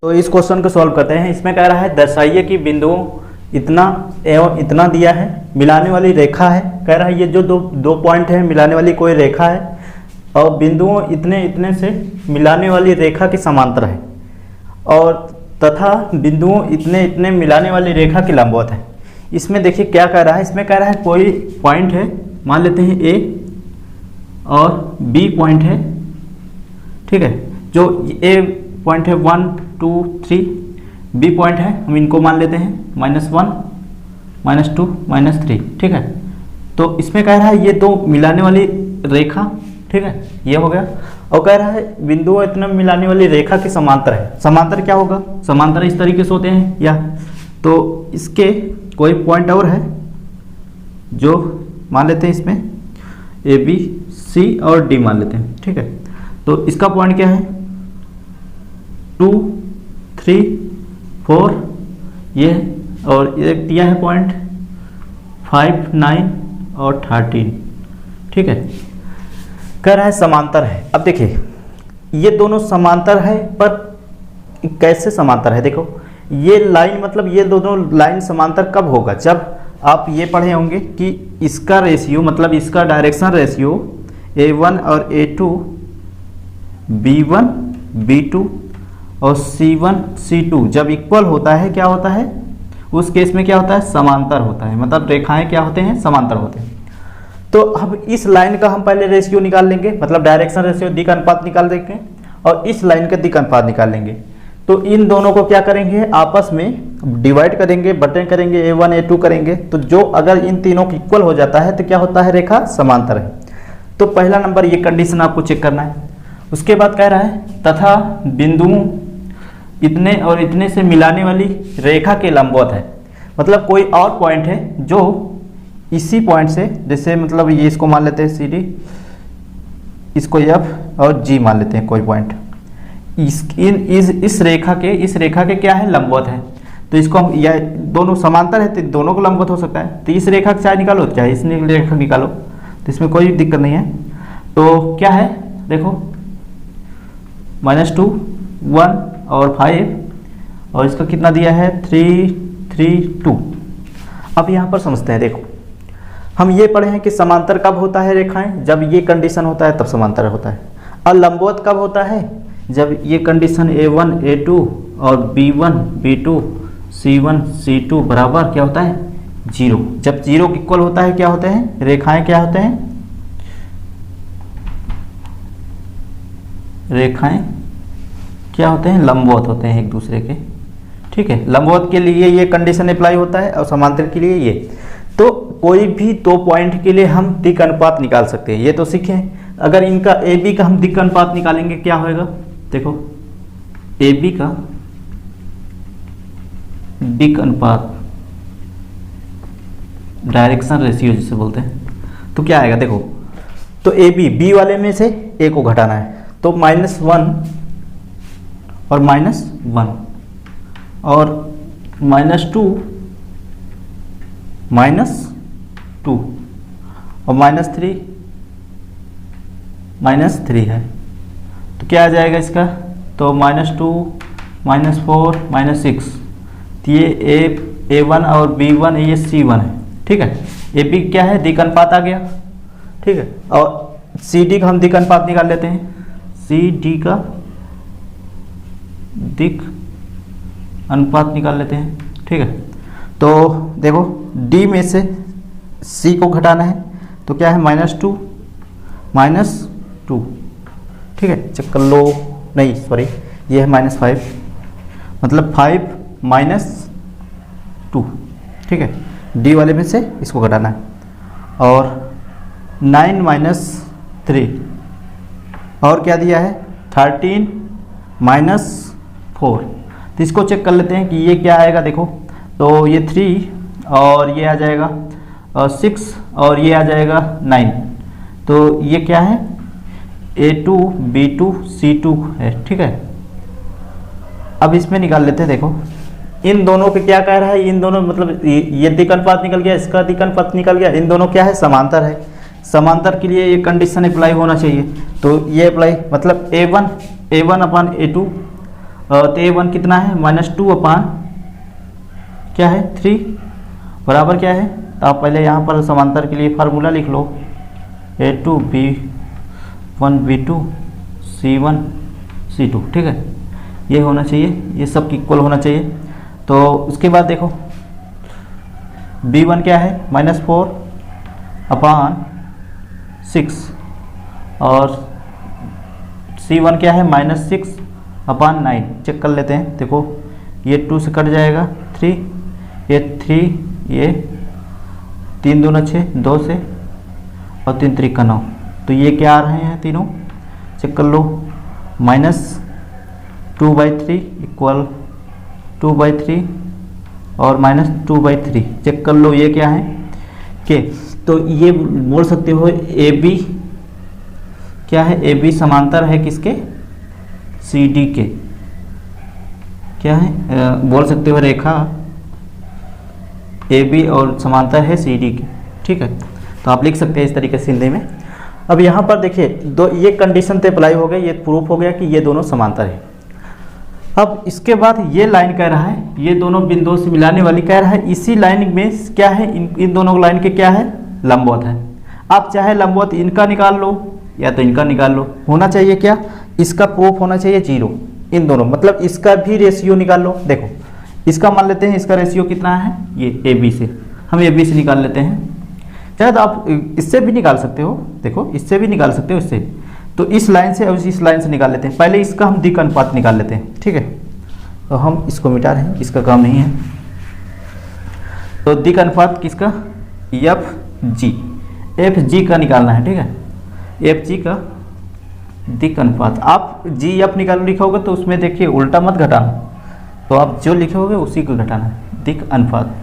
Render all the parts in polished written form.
तो इस क्वेश्चन को सॉल्व करते हैं। इसमें कह रहा है दर्शाइए कि बिंदुओं इतना एवं इतना दिया है, मिलाने वाली रेखा है। कह रहा है ये जो दो पॉइंट है मिलाने वाली कोई रेखा है और बिंदुओं इतने इतने से मिलाने वाली रेखा के समांतर है और तथा बिंदुओं इतने इतने मिलाने वाली रेखा के लंबवत है। इसमें देखिए क्या कह रहा है, इसमें कह रहा है कोई पॉइंट है, मान लेते हैं ए और बी पॉइंट है, ठीक है। जो ए पॉइंट है 1 2 3, बी पॉइंट है हम इनको मान लेते हैं -1 -2 -3, ठीक है। तो इसमें कह रहा है ये दो मिलाने वाली रेखा, ठीक है, ये हो गया। और कह रहा है बिंदु इतना मिलाने वाली रेखा के समांतर है। समांतर क्या होगा, समांतर इस तरीके से होते हैं या तो इसके कोई पॉइंट और है जो मान लेते हैं इसमें ए बी सी और डी मान लेते हैं, ठीक है। तो इसका पॉइंट क्या है 2 3 4 ये, और एक दिया है पॉइंट 5 9 और 13, ठीक है। कह रहा है समांतर है। अब देखिए ये दोनों समांतर है, पर कैसे समांतर है, देखो ये लाइन मतलब ये दोनों लाइन समांतर कब होगा, जब आप ये पढ़े होंगे कि इसका रेशियो मतलब इसका डायरेक्शन रेशियो A1 और A2 B1 B2 और C1 C2 जब इक्वल होता है, क्या होता है उस केस में क्या होता है, समांतर होता है। मतलब रेखाएं क्या होते हैं, समांतर होते हैं। तो अब इस लाइन का हम पहले रेशियो निकाल लेंगे, मतलब डायरेक्शन रेशियो दिक् अनुपात निकाल देंगे और इस लाइन का दिक् अनुपात निकाल लेंगे। तो इन दोनों को क्या करेंगे, आपस में डिवाइड करेंगे, बटे करेंगे, A1 A2 करेंगे। तो जो अगर इन तीनों की इक्वल हो जाता है तो क्या होता है, रेखा समांतर है। तो पहला नंबर ये कंडीशन आपको चेक करना है। उसके बाद कह रहा है तथा बिंदुओं इतने और इतने से मिलाने वाली रेखा के लंबवत है। मतलब कोई और पॉइंट है जो इसी पॉइंट से, जैसे मतलब ये इसको मान लेते हैं सी डी, इसको एफ और जी मान लेते हैं कोई पॉइंट, इस रेखा के क्या है, लंबवत है। तो इसको हम या दोनों समांतर है तो दोनों को लंबवत हो सकता है। तो इस रेखा का चाहे निकालो चाहे इस रेखा निकालो, तो इसमें कोई दिक्कत नहीं है। तो क्या है देखो -2 1 और 5 और इसका कितना दिया है 3 3 2। अब यहाँ पर समझते हैं, देखो हम ये पढ़े हैं कि समांतर कब होता है रेखाएं, जब ये कंडीशन होता है तब समांतर होता है। और लंबवत कब होता है, जब ये कंडीशन A1 A2 और B1 B2 C1 C2 बराबर क्या होता है 0। जब 0 इक्वल होता है क्या होते हैं, रेखाएं क्या होते हैं, रेखाएं क्या होते हैं, लंबवत होते हैं एक दूसरे के, ठीक है। लंबवत के लिए ये कंडीशन अप्लाई होता है और समांतर के लिए ये। तो कोई भी दो पॉइंट के लिए हम दिक् अनुपात निकाल सकते हैं, ये तो सीखे हैं। अगर इनका ए बी का हम दिक् अनुपात निकालेंगे क्या होएगा, देखो ए बी का दिक् अनुपात डायरेक्शन रेशियो जिसे बोलते हैं, तो क्या आएगा देखो। तो ए बी वाले में से ए को घटाना है, तो -1 और -1 और -2 -2 और -3 है। तो क्या आ जाएगा इसका, तो -2 -4 -6। तो ये A1 और B1 ये C1 है, ठीक है। ए बी क्या है, दिक् अनुपात आ गया, ठीक है। और सी डी का हम दिक् अनुपात निकाल लेते हैं, सी डी का दिक् अनुपात निकाल लेते हैं, ठीक है। तो देखो डी में से सी को घटाना है, तो क्या है -2 -2, ठीक है। चेक कर लो, नहीं सॉरी ये है -5, मतलब 5 -2, ठीक है। डी वाले में से इसको घटाना है। और 9 -3 और क्या दिया है 13 -4। तो इसको चेक कर लेते हैं कि ये क्या आएगा, देखो तो ये 3 और ये आ जाएगा 6 और ये आ जाएगा 9। तो ये क्या है A2 B2 C2 है, ठीक है। अब इसमें निकाल लेते हैं, देखो इन दोनों के क्या कह रहा है, इन दोनों मतलब ये दिक् अनुपात निकल गया, इसका दिक् अनुपात निकल गया, इन दोनों क्या है, समांतर है। समांतर के लिए ये कंडीशन अप्लाई होना चाहिए, तो ये अप्लाई मतलब A1 अपान A2 तो A1 कितना है -2 अपान क्या है 3 बराबर क्या है, आप पहले यहाँ पर समांतर के लिए फार्मूला लिख लो, A2 B1 B2 C1 C2, ठीक है, ये होना चाहिए, ये सब इक्वल होना चाहिए। तो उसके बाद देखो B1 क्या है -4 अपान 6 और C1 क्या है -6 अपान 9, चेक कर लेते हैं। देखो ये 2 से कट जाएगा 3, ये 3, ये 3 दूना 6, 2 से और 3 3 का 9, तो ये क्या आ रहे हैं तीनों, चेक कर लो, -2/3 इक्वल 2/3 और -2/3, चेक कर लो ये क्या है के। तो ये बोल सकते हो AB क्या है, AB समांतर है किसके, CD के, क्या है बोल सकते हो रेखा AB और समांतर है CD के, ठीक है। तो आप लिख सकते हैं इस तरीके से हिंदी में। अब यहाँ पर देखिए दो ये कंडीशन तो अप्लाई हो गया, ये प्रूफ हो गया कि ये दोनों समांतर है। अब इसके बाद ये लाइन कह रहा है ये दोनों बिंदुओं से मिलाने वाली कह रहा है, इसी लाइन में क्या है, इन दोनों लाइन के क्या है, लंबवत है। आप चाहे लंबवत इनका निकाल लो या तो इनका निकाल लो, होना चाहिए क्या, इसका प्रूफ होना चाहिए 0, इन दोनों मतलब इसका भी रेशियो निकाल लो। देखो इसका मान लेते हैं, इसका रेशियो कितना है, ये AB से, हम AB से निकाल लेते हैं, चाहे तो आप इससे भी निकाल सकते हो, देखो इससे भी निकाल सकते हो, इससे तो इस लाइन से और इस लाइन से निकाल लेते हैं। पहले इसका हम दिक् अनुपात निकाल लेते हैं, ठीक है, तो हम इसको मिटा रहे हैं, इसका काम नहीं है। तो दिक् अनुपात किसका, FG का निकालना है, ठीक है, FG का दिक् अनुपात। आप GF निकाल लिखा होगा तो उसमें देखिए उल्टा मत घटाना, तो आप जो लिखे होगे उसी को घटाना है, दिक् अनुपात,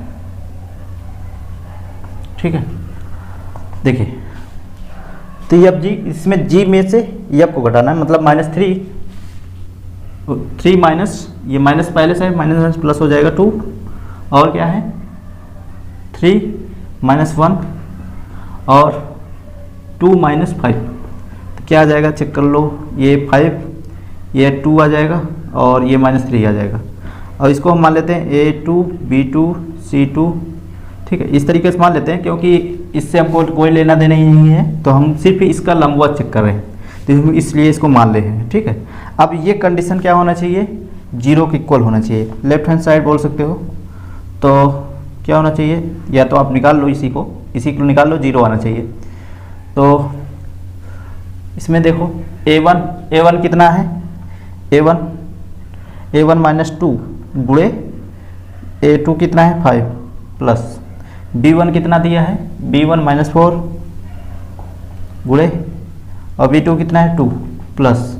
ठीक है। देखिए तो FG, इसमें G में से F को घटाना है, मतलब -3 माइनस, ये माइनस पहले से माइनस प्लस हो जाएगा 2, और क्या है 3 -1 और 2 -5, तो क्या आ जाएगा, चेक कर लो, ये 5, ये 2 आ जाएगा और ये -3 आ जाएगा। और इसको हम मान लेते हैं A2 B2 C2, ठीक है, इस तरीके से मान लेते हैं, क्योंकि इससे हमको कोई लेना देना ही नहीं है, तो हम सिर्फ इसका लंबवत चेक कर रहे हैं, तो इसलिए इसको मान ले हैं, ठीक है। अब ये कंडीशन क्या होना चाहिए, 0 के इक्वल होना चाहिए, लेफ्ट हैंड साइड बोल सकते हो, तो क्या होना चाहिए, या तो आप निकाल लो इसी को निकाल लो, 0 आना चाहिए। तो इसमें देखो A1 कितना है, A1 -2 गुणे A2 कितना है 5 प्लस B1 कितना दिया है, B1 -4 गुणे और B2 कितना है 2 प्लस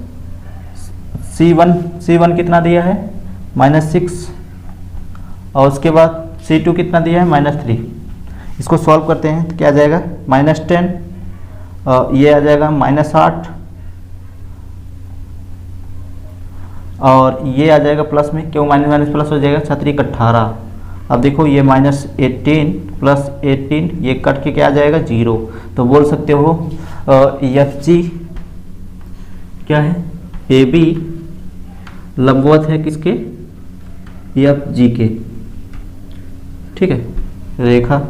C1 कितना दिया है -6 और उसके बाद C2 कितना दिया है -3। इसको सॉल्व करते हैं तो क्या आ जाएगा, -10 और ये आ जाएगा -8 और ये आ जाएगा प्लस में, क्यों माइनस प्लस हो जाएगा, 7 × 18। अब देखो ये -18 प्लस 18 ये कट के क्या आ जाएगा 0, तो बोल सकते हो FG क्या है, AB लंबवत है किसके, FG के, ठीक है, रेखा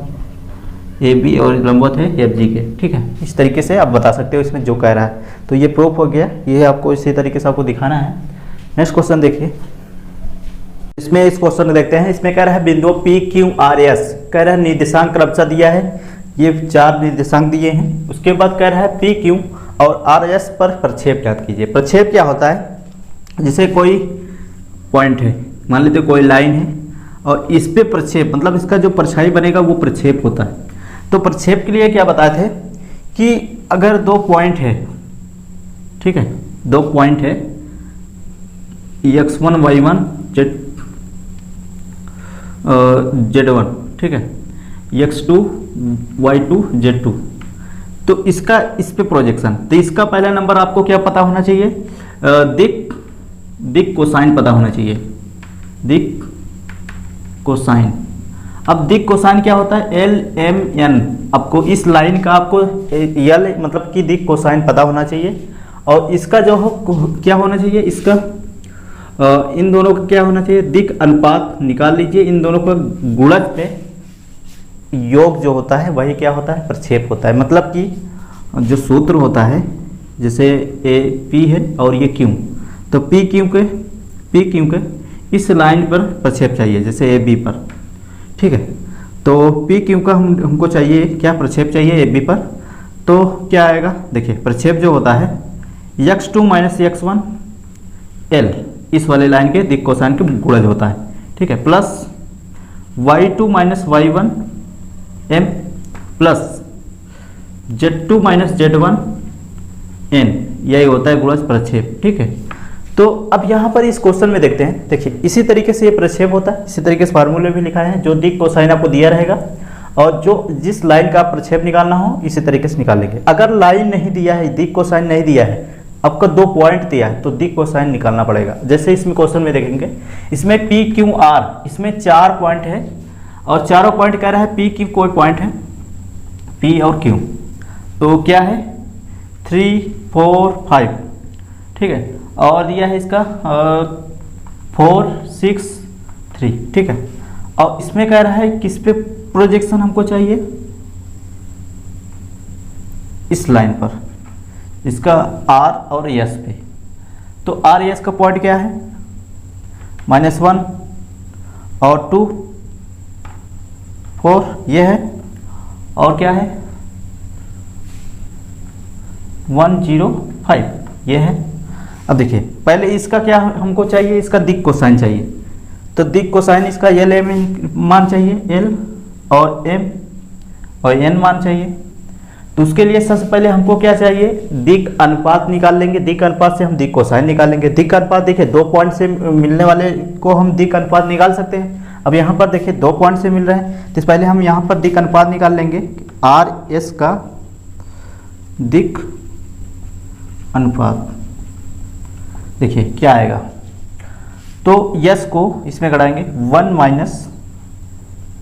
AB और लंबवत है FG के, ठीक है। इस तरीके से आप बता सकते हो इसमें जो कह रहा है, तो ये प्रूफ हो गया, ये आपको इसी तरीके से आपको दिखाना है। नेक्स्ट क्वेश्चन देखिए, इसमें इस क्वेश्चन को देखते हैं। इसमें कह रहा है बिंदु PQRS, कह रहा है निर्देशांक क्रमशः दिया है, ये 4 निर्देशांक दिए हैं। उसके बाद कह रहा है PQ और RS पर प्रक्षेप ज्ञात कीजिए। प्रक्षेप क्या होता है, जैसे कोई पॉइंट है, मान लेते कोई लाइन है और इस पे प्रक्षेप, मतलब इसका जो परछाई बनेगा वो प्रक्षेप होता है। तो प्रक्षेप के लिए क्या बताए थे कि अगर 2 पॉइंट है, ठीक है, 2 पॉइंट है x1 y1 z1, ठीक है, x2 y2 z2, तो इसका इस पे प्रोजेक्शन, तो इसका पहला नंबर आपको क्या पता होना चाहिए, दिक् कोसाइन पता होना चाहिए, दिक् कोसाइन। अब दिक् कोसाइन क्या होता है, LMN, आपको इस लाइन का आपको L मतलब कि दिक् कोसाइन पता होना चाहिए, और इसका जो हो क्या होना चाहिए, इसका इन दोनों का क्या होना चाहिए, दिक् अनुपात निकाल लीजिए। इन दोनों का गुणज पे योग जो होता है वही क्या होता है, प्रक्षेप होता है। मतलब कि जो सूत्र होता है, जैसे ए पी है और ये क्यू, तो पी क्यू के इस लाइन पर प्रक्षेप चाहिए, जैसे ए बी पर, ठीक है। तो पी क्यू का हमको चाहिए क्या, प्रक्षेप चाहिए ए बी पर। तो क्या आएगा, देखिए प्रक्षेप जो होता है x2 माइनस x1 L, इस वाले लाइन के दिक् कोसाइन के गुणज होता है, ठीक है, plus y2 minus y1 M plus z2 minus z1 N, यही होता है गुणज प्रक्षेप, ठीक है। तो अब यहाँ पर इस क्वेश्चन में देखते हैं, देखिए इसी तरीके से ये प्रक्षेप होता है, इसी तरीके से फार्मूले भी लिखा है, जो दिक् कोसाइन आपको दिया रहेगा और जो जिस लाइन का प्रक्षेप निकालना हो इसी तरीके से निकाल लेंगे। अगर लाइन नहीं दिया है, दिक् कोसाइन नहीं दिया है, आपका 2 पॉइंट दिया है, तो दिक् कोसाइन निकालना पड़ेगा। जैसे इसमें क्वेश्चन में देखेंगे, इसमें पी क्यू आर, इसमें 4 पॉइंट है और चारों पॉइंट कह रहा है पी क्यू कोई पॉइंट है, पी और क्यू, तो क्या है 3 4 5, ठीक है, और दिया है इसका 4 6 3, ठीक है। और इसमें कह रहा है किस पे प्रोजेक्शन हमको चाहिए, इस लाइन पर, इसका आर और एस पे। तो आर एस का पॉइंट क्या है, -1 और 2 4, ये है, और क्या है 1 0 5, ये है। अब देखिए पहले इसका क्या हमको चाहिए, इसका दिक् कोसाइन चाहिए। तो दिक् कोसाइन इसका एल एम मान चाहिए, एल और एम और एन मान चाहिए। तो उसके लिए सबसे पहले हमको क्या चाहिए, दिक् अनुपात निकाल लेंगे। दिक् अनुपात से हम दिक् कोसाइन निकालेंगे। दिक् अनुपात देखिए 2 पॉइंट से मिलने वाले को हम दिक् अनुपात निकाल सकते हैं। अब यहाँ पर देखिए 2 पॉइंट से मिल रहे हैं, तो पहले हम यहाँ पर दिक् अनुपात निकाल लेंगे। आर एस का दिक् अनुपात देखिए क्या आएगा, तो यस को इसमें घटाएंगे, 1 माइनस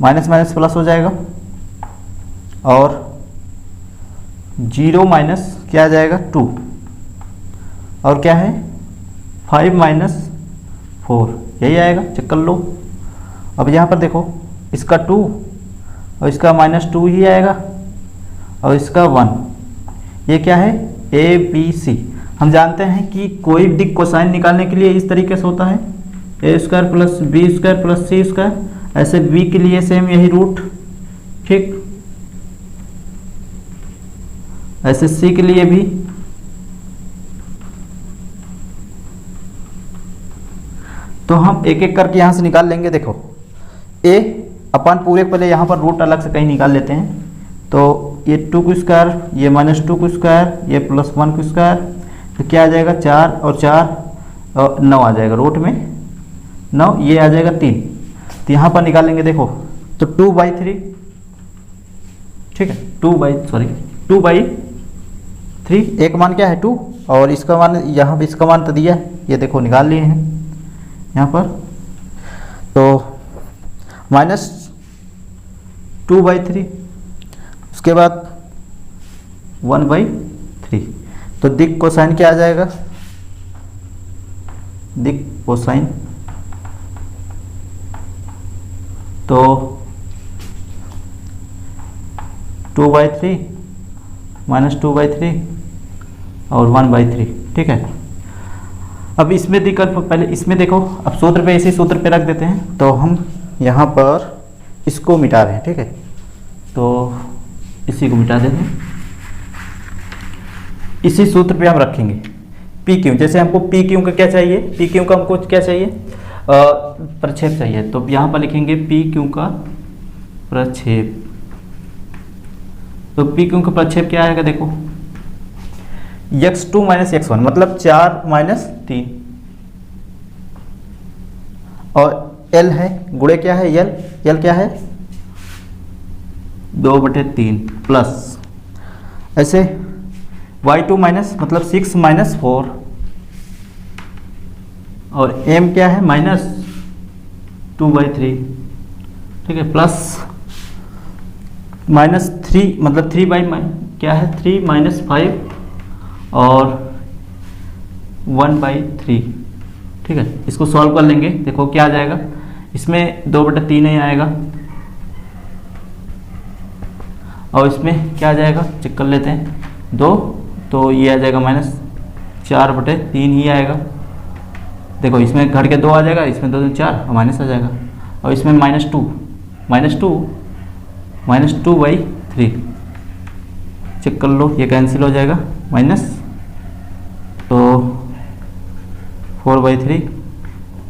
माइनस प्लस हो जाएगा और 0 माइनस क्या आ जाएगा 2, और क्या है 5 माइनस 4, यही आएगा, चेक कर लो। अब यहाँ पर देखो इसका 2 और इसका -2 ही आएगा और इसका 1, ये क्या है ए बी सी। हम जानते हैं कि कोई दिक् कोसाइन निकालने के लिए इस तरीके से होता है, A square plus B square plus C square. ऐसे बी के लिए सेम यही रूट, ठीक, ऐसे सी के लिए भी। तो हम एक एक करके यहाँ से निकाल लेंगे। देखो ए अपन पूरे पहले यहाँ पर रूट अलग से कहीं निकाल लेते हैं। तो ये 2 का स्क्वायर, ये -2 का स्क्वायर, ये +1 का स्क्वायर, तो क्या आ जाएगा 4 और 4 और 9 आ जाएगा, रूट में 9, ये आ जाएगा 3। तो यहाँ पर निकालेंगे देखो, तो 2/3, ठीक है, 2/3। एक मान क्या है 2 और इसका मान यहाँ पे इसका मान तो दिया है, ये देखो निकाल लिए हैं यहाँ पर। तो -2/3, उसके बाद 1/3। तो दिक् कोसाइन क्या आ जाएगा, दिक् कोसाइन तो 2/3 -2/3 और 1/3, ठीक है। अब इसमें दिक्कत, पहले इसमें देखो, अब सूत्र पे इसी सूत्र पे रख देते हैं। तो हम यहाँ पर इसको मिटा रहे हैं, ठीक है, तो इसी को मिटा देते हैं। इसी सूत्र पे हम रखेंगे पी क्यू। जैसे हमको पी क्यू का क्या चाहिए, पी क्यू का हमको क्या चाहिए, प्रक्षेप चाहिए। तो यहाँ पर लिखेंगे पी क्यू का प्रक्षेप। तो पी क्यू का प्रक्षेप क्या आएगा, देखो x2 माइनस x1, मतलब 4 माइनस 3, और l है, गुणे क्या है l क्या है 2/3 प्लस, ऐसे y2 माइनस मतलब 6 माइनस 4, और m क्या है -2/3, ठीक है, प्लस -3 मतलब 3 बाई क्या है 3 - 5 और 1/3, ठीक है, इसको सॉल्व कर लेंगे, देखो क्या आ जाएगा, इसमें 2/3 ही आएगा और इसमें क्या आ जाएगा, चेक कर लेते हैं, 2, तो ये आ जाएगा -4/3 ही आएगा। देखो इसमें घट के 2 आ जाएगा, इसमें 2 4 और माइनस आ जाएगा, और इसमें -2/3 चेक कर लो, ये कैंसिल हो जाएगा, माइनस तो 4/3,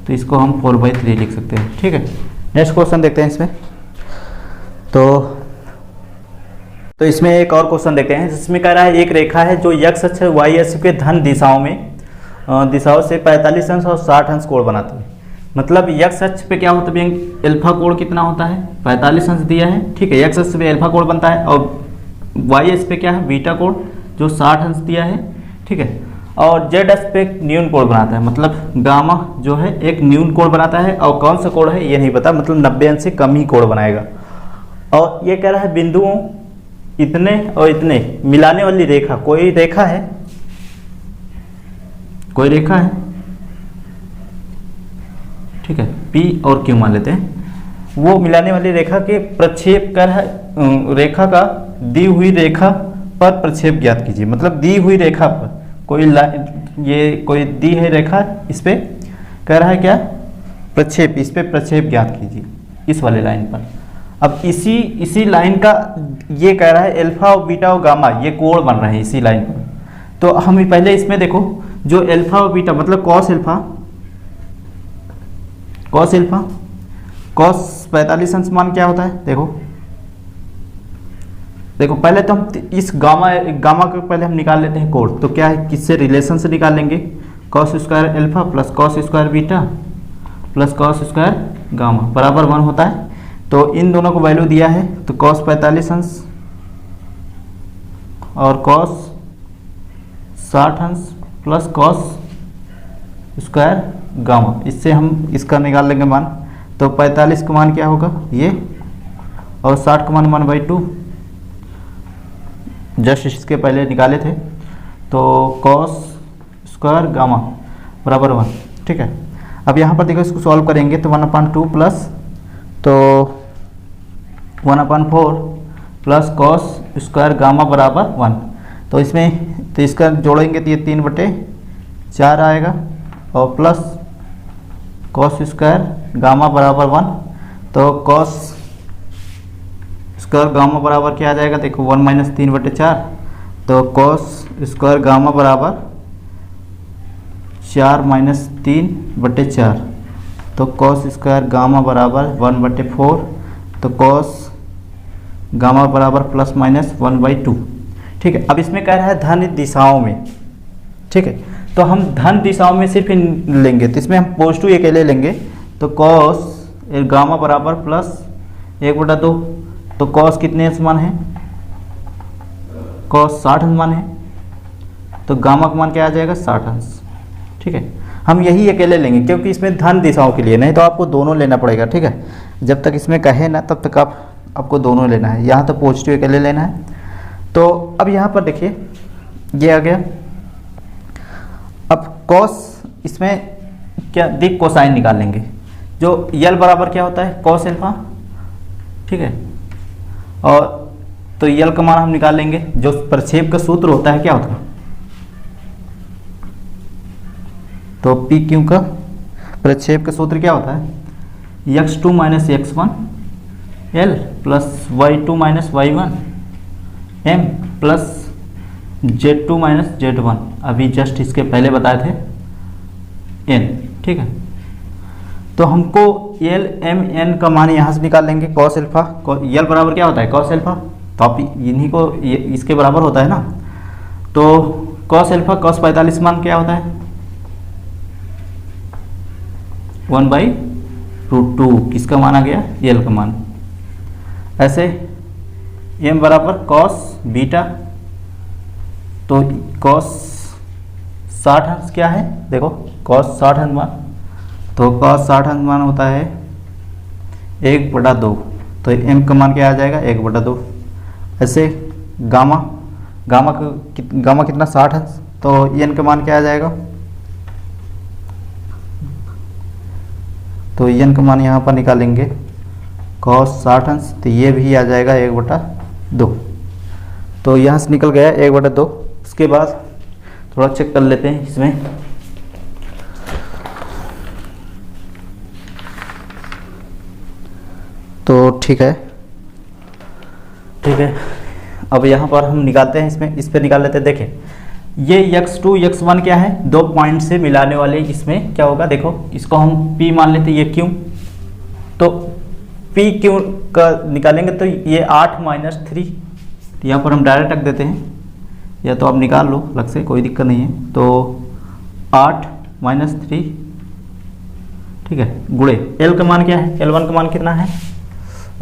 तो इसको हम 4/3 लिख सकते हैं। ठीक है, नेक्स्ट क्वेश्चन देखते हैं इसमें। तो इसमें एक और क्वेश्चन देखते हैं, जिसमें कह रहा है एक रेखा है जो x अक्ष y अक्ष के धन दिशाओं से 45 अंश और 60 अंश कोण बनाती है। मतलब x अक्ष पे क्या होता है, अल्फा कोण कितना होता है, 45 अंश दिया है, ठीक है, x अक्ष पे अल्फा कोण बनता है, और y अक्ष पे क्या है, बीटा कोण जो 60 अंश दिया है, ठीक है, और z अक्ष पे न्यून कोण बनाता है, मतलब गामा जो है एक न्यून कोण बनाता है, और कौन सा कोण है ये नहीं पता, मतलब 90 अंश से कम ही कोण बनाएगा। और ये कह रहा है बिंदुओं इतने और इतने मिलाने वाली रेखा, कोई रेखा है, ठीक है, P और Q मान लेते हैं, वो मिलाने वाली रेखा के प्रक्षेप कर रेखा का दी हुई रेखा पर प्रक्षेप ज्ञात कीजिए। मतलब दी हुई रेखा पर कोई दी है रेखा, इस पे कह रहा है क्या, प्रक्षेप, इस पे प्रक्षेप ज्ञात कीजिए, इस वाले लाइन पर। अब इसी लाइन का ये कह रहा है अल्फा और बीटा और गामा ये कोण बन रहे हैं इसी लाइन पर। तो हम पहले इसमें देखो, जो अल्फा और बीटा मतलब कॉस अल्फा कॉस 45 अंश मान क्या होता है, देखो पहले तो हम इस गामा को पहले हम निकाल लेते हैं कोण। तो क्या है, किससे रिलेशन से निकाल लेंगे, cos square alpha plus cos square beta plus cos square gamma बराबर 1 होता है। तो इन दोनों को वैल्यू दिया है, तो कॉस 45 अंश और कॉस 60 अंश प्लस कॉस स्क्वायर गामा, इससे हम इसका निकाल लेंगे मान। तो 45 का मान क्या होगा ये, और 60 का मान 1/2, जस्ट इसके पहले निकाले थे। तो कॉस स्क्वायर गामा बराबर 1, ठीक है। अब यहाँ पर देखो इसको सॉल्व करेंगे तो 1/2 प्लस तो 1/4 प्लस कॉस स्क्वायर गामा बराबर 1। तो इसका जोड़ेंगे तो ये 3/4 आएगा, और प्लस कॉस स्क्वायर गामा बराबर 1। तो कॉस स्क्वायर गामा बराबर क्या आ जाएगा, देखो 1 - 3/4, तो कॉस स्क्वायर गामा बराबर 4 - 3/4, तो कॉस स्क्वायर गामा बराबर 1/4, तो कॉस गामा बराबर ±1/2, ठीक है। अब इसमें कह रहा है धन दिशाओं में, ठीक है, तो हम धन दिशाओं में सिर्फ लेंगे, तो इसमें हम पॉजिटिव अकेले लेंगे। तो कॉस गामा बराबर +1/2, तो कॉस कितने अंश मान है, कॉस 60 अंश मान है, तो गामा का मान क्या आ जाएगा 60 अंश, ठीक है। हम यही अकेले लेंगे क्योंकि इसमें धन दिशाओं के लिए, नहीं तो आपको दोनों लेना पड़ेगा, ठीक है। जब तक इसमें कहे ना तब तक आपको दोनों लेना है, यहाँ तो पॉजिटिव अकेले लेना है। तो अब यहाँ पर देखिए ये आ गया। अब कॉस, इसमें क्या दिक कोसाइन निकाल लेंगे, जो यल बराबर क्या होता है कॉस अल्फा, ठीक है। और तो यल का मान हम निकाल लेंगे, जो प्रक्षेप का सूत्र होता है क्या होता है, तो पी क्यू का प्रक्षेप का सूत्र क्या होता है, x2 - x1 L plus y2 - y1 M plus z2 - z1, अभी जस्ट इसके पहले बताए थे n, ठीक है। तो हमको L M N का मान यहाँ से निकाल लेंगे, कॉस अल्फा, यल बराबर क्या होता है कॉस अल्फा, तो आप इन्हीं को इसके बराबर होता है ना। तो कॉस अल्फा कॉस 45 मान क्या होता है 1/√2, किसका मान आ गया यल का मान। ऐसे m बराबर कॉस बीटा, तो कॉस 60 अंश क्या है, देखो कॉस 60 अंश मान, तो कॉस 60 अंश मान होता है 1/2, तो m का मान क्या आ जाएगा 1/2। ऐसे गामा कितना 60 अंश, तो n का मान क्या आ जाएगा तो n का मान यहाँ पर निकालेंगे cos 60 अंश, तो ये भी आ जाएगा 1/2। तो यहाँ से निकल गया 1/2। उसके बाद थोड़ा चेक कर लेते हैं इसमें। तो ठीक है, अब यहाँ पर हम निकालते हैं, इसमें इस पर निकाल लेते हैं। देखें ये x2 x1 क्या है, 2 पॉइंट से मिलाने वाले, इसमें क्या होगा देखो, इसको हम p मान लेते हैं, ये q, तो p q का निकालेंगे तो ये 8 - 3, यहाँ पर हम डायरेक्ट रख देते हैं, या तो आप निकाल लो अलग से, कोई दिक्कत नहीं है। तो 8 - 3, ठीक है, गुणे l का मान क्या है, L1 का मान कितना है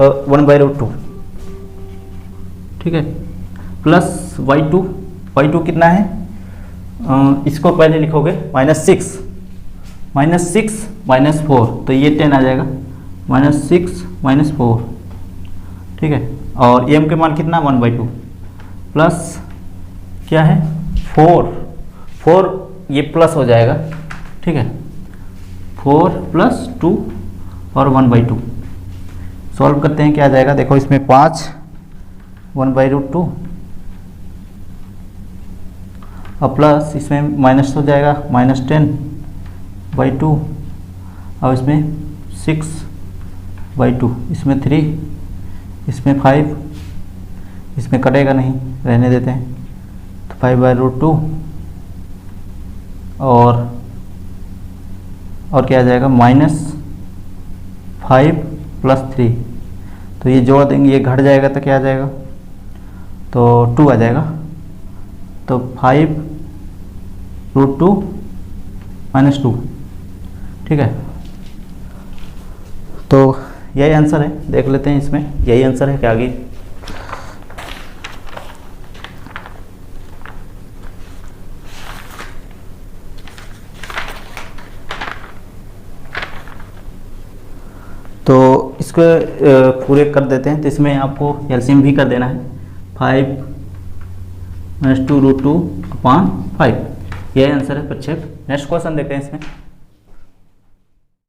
1/√2, ठीक है, प्लस y2 कितना है, इसको पहले लिखोगे -6 -4, तो ये 10 आ जाएगा, -6 -4, ठीक है। और m के मान कितना 1/2, प्लस क्या है 4, ये प्लस हो जाएगा, ठीक है, 4 + 2 और 1/2। सॉल्व करते हैं, क्या आ जाएगा देखो, इसमें 5 1/√2 और प्लस इसमें माइनस हो जाएगा -10/2, और इसमें 6/2, इसमें 3, इसमें 5, इसमें कटेगा नहीं, रहने देते हैं, तो 5/√2 और क्या आ जाएगा -5 + 3, तो ये जोड़ देंगे, ये घट जाएगा तो क्या आ जाएगा, तो 2 आ जाएगा, तो 5√2 - 2, ठीक है। तो यही आंसर है, देख लेते हैं इसमें यही आंसर है क्या आगे। तो इसको पूरे कर देते हैं, तो इसमें आपको एलसीएम भी कर देना है, 5 - 2√2/5, यही आंसर है प्रक्षेप। नेक्स्ट क्वेश्चन देखते हैं इसमें।